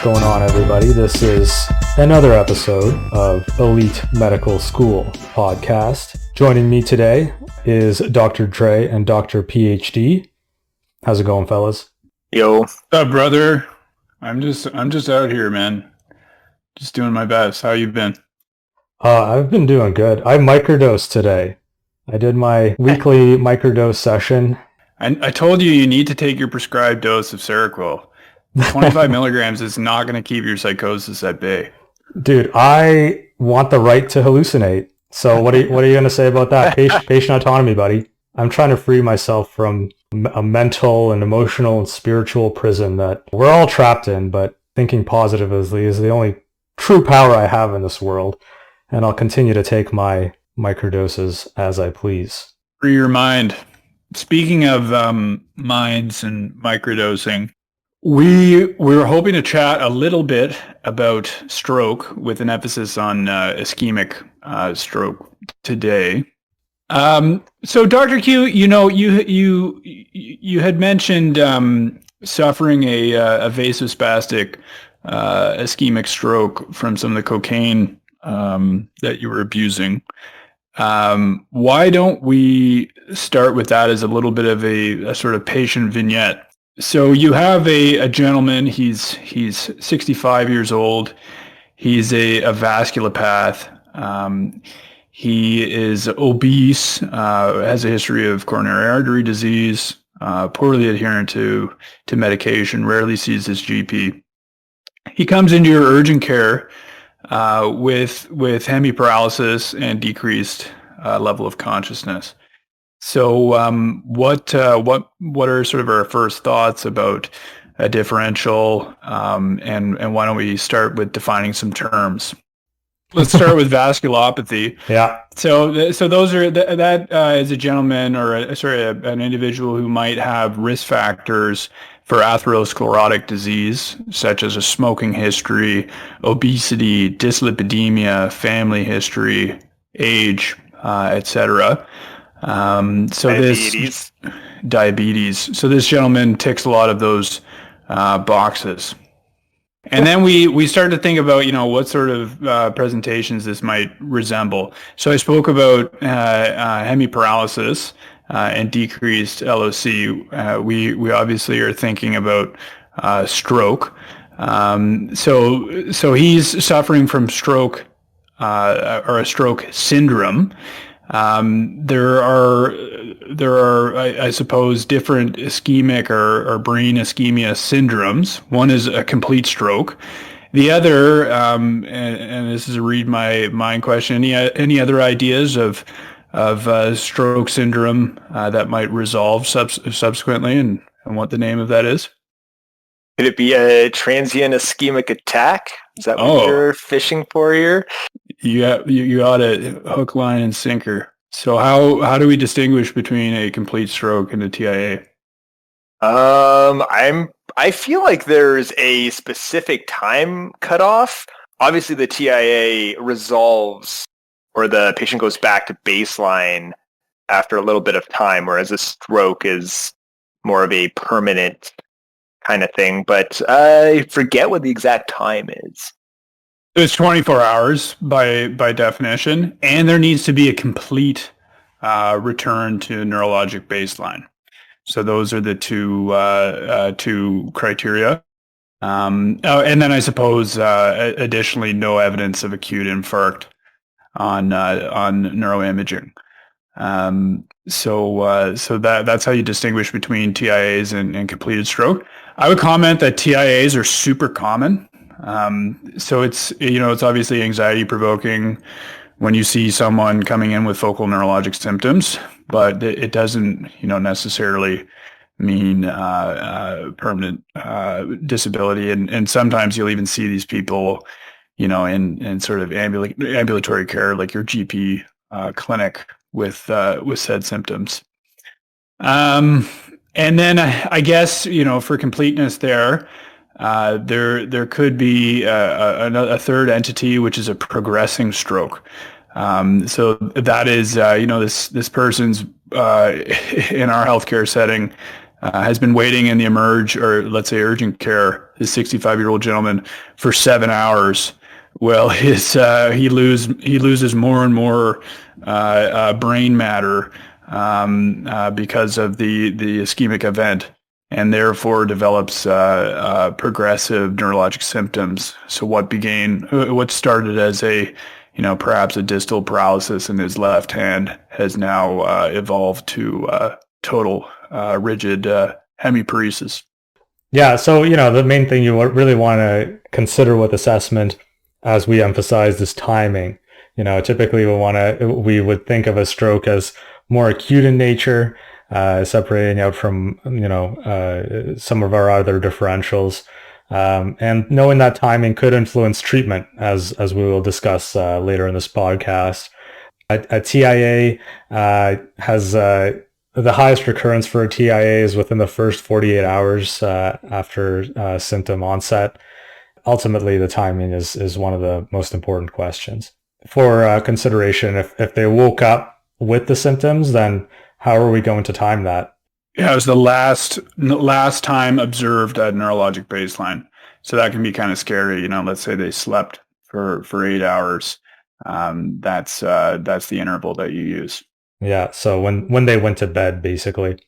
going on, everybody? This is another episode of Elite Medical School podcast. Joining me today is Dr. Dre and Dr. PhD. How's it going, fellas? Yo. What's up, brother? I'm just out here, man. Just doing my best. How you been? I've been doing good. I microdosed today. I did my weekly microdose session. I told you need to take your prescribed dose of Seroquel. 25 milligrams is not going to keep your psychosis at bay. Dude, I want the right to hallucinate. So what are you going to say about that? Patient autonomy, buddy. I'm trying to free myself from a mental and emotional and spiritual prison that we're all trapped in, but thinking positively is the only true power I have in this world. And I'll continue to take my microdoses as I please. Free your mind. Speaking of minds and microdosing, we were hoping to chat a little bit about stroke with an emphasis on ischemic stroke today. So Dr. Q, you had mentioned suffering a vasospastic ischemic stroke from some of the cocaine that you were abusing. Why don't we start with that as a little bit of a sort of patient vignette? So you have a gentleman, he's 65 years old. He's a vasculopath. He is obese, has a history of coronary artery disease, poorly adherent to medication, rarely sees his GP. He comes into your urgent care with hemiparalysis and decreased level of consciousness. So what are sort of our first thoughts about a differential, and why don't we start with defining some terms? Let's start with vasculopathy. Yeah. So those are that is a gentleman or an individual who might have risk factors for atherosclerotic disease, such as a smoking history, obesity, dyslipidemia, family history, age, etc. Diabetes. So this gentleman ticks a lot of those boxes. And then we started to think about, what sort of presentations this might resemble. So I spoke about hemiparalysis and decreased LOC. We obviously are thinking about stroke. So he's suffering from stroke or a stroke syndrome. There are, I suppose, different ischemic or brain ischemia syndromes. One is a complete stroke. The other, and this is a read my mind question, any other ideas of stroke syndrome that might resolve subsequently, and what the name of that is? Could it be a transient ischemic attack? Is that what you're fishing for here? You got it, hook, line, and sinker. So how do we distinguish between a complete stroke and a TIA? I feel like there's a specific time cutoff. Obviously, the TIA resolves, or the patient goes back to baseline after a little bit of time, whereas a stroke is more of a permanent kind of thing. But I forget what the exact time is. It's 24 hours by definition, and there needs to be a complete return to neurologic baseline. So those are the two criteria. And then I suppose additionally, no evidence of acute infarct on neuroimaging. So that's how you distinguish between TIAs and completed stroke. I would comment that TIAs are super common. So it's obviously anxiety provoking when you see someone coming in with focal neurologic symptoms, but it doesn't, necessarily mean permanent disability. And sometimes you'll even see these people, in sort of ambulatory care, like your GP clinic with said symptoms. And then I guess, for completeness there could be a third entity, which is a progressing stroke. So that is, this person's in our healthcare setting has been waiting in the emerge, or let's say urgent care, this 65-year-old gentleman, for 7 hours. Well, he loses more and more brain matter because of the ischemic event, and therefore develops progressive neurologic symptoms. So what started as perhaps a distal paralysis in his left hand has now evolved to total rigid hemiparesis. Yeah, so the main thing you really want to consider with assessment, as we emphasized, is timing. Typically we would think of a stroke as more acute in nature, separating out from some of our other differentials, and knowing that timing could influence treatment, as we will discuss later in this podcast. A TIA has the highest recurrence for a TIA is within the first 48 hours after symptom onset. Ultimately, the timing is one of the most important questions. For consideration, if they woke up with the symptoms, then how are we going to time that? Yeah, it was the last time observed at neurologic baseline. So that can be kind of scary. Let's say they slept for 8 hours. That's the interval that you use. Yeah, so when they went to bed, basically.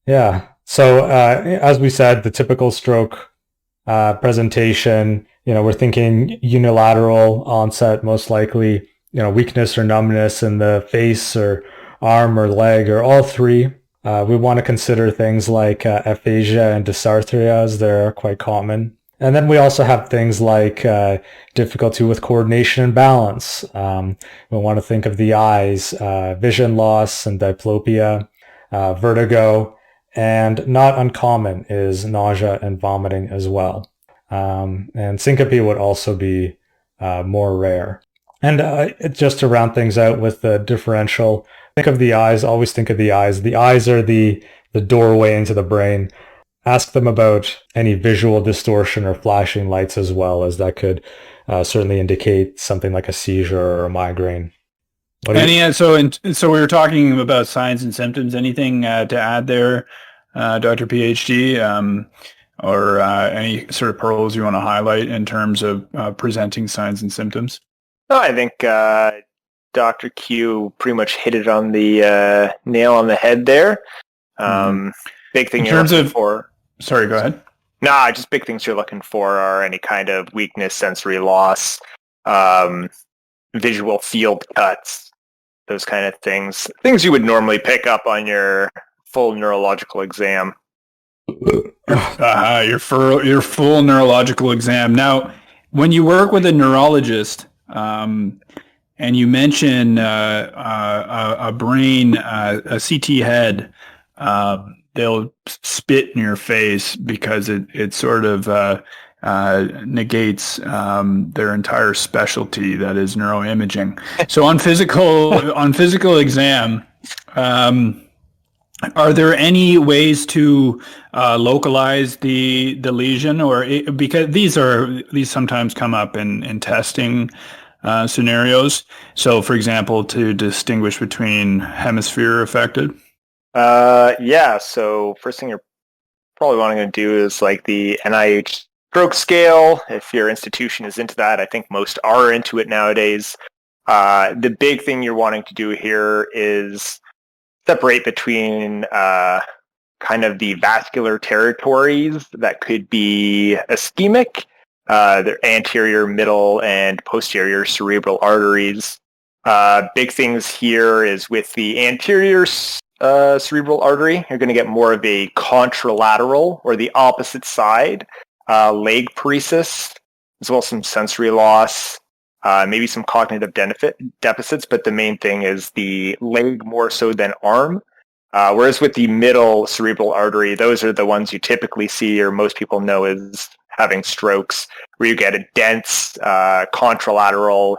Yeah. So as we said, the typical stroke presentation, we're thinking unilateral onset, most likely, weakness or numbness in the face or arm or leg or all three. We want to consider things like aphasia and dysarthria, as they're quite common. And then we also have things like difficulty with coordination and balance. We want to think of the eyes, vision loss and diplopia, vertigo, and not uncommon is nausea and vomiting as well. And syncope would also be more rare. And just to round things out with the differential, think of the eyes, always think of the eyes. The eyes are the doorway into the brain. Ask them about any visual distortion or flashing lights, as well, as that could certainly indicate something like a seizure or a migraine. So we were talking about signs and symptoms. Anything to add there, Dr. PhD, or any sort of pearls you want to highlight in terms of presenting signs and symptoms? No, I think Dr. Q pretty much hit it on the nail on the head there. Big thing you're looking for. Sorry, go ahead. Nah, just big things you're looking for are any kind of weakness, sensory loss, visual field cuts, those kind of things. Things you would normally pick up on your full neurological exam. Your full neurological exam. Now, when you work with a neurologist, and you mention a brain, a CT head, they'll spit in your face because it sort of negates their entire specialty, that is neuroimaging. So on physical exam, are there any ways to localize the lesion, or because these sometimes come up in testing scenarios? So, for example, to distinguish between hemisphere affected. Yeah. So first thing you're probably wanting to do is like the NIH stroke scale. If your institution is into that, I think most are into it nowadays. The big thing you're wanting to do here is separate between kind of the vascular territories that could be ischemic, the anterior, middle, and posterior cerebral arteries. Big things here is with the anterior cerebral artery, you're going to get more of a contralateral, or the opposite side, leg paresis, as well as some sensory loss, maybe some cognitive deficits, but the main thing is the leg more so than arm. Whereas with the middle cerebral artery, those are the ones you typically see, or most people know as having strokes, where you get a dense contralateral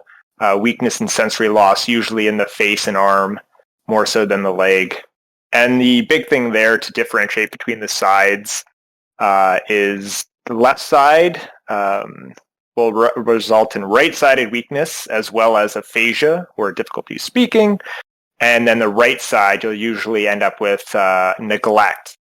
weakness and sensory loss, usually in the face and arm, more so than the leg. And the big thing there to differentiate between the sides is the left side will result in right-sided weakness, as well as aphasia, or difficulty speaking. And then the right side, you'll usually end up with neglect.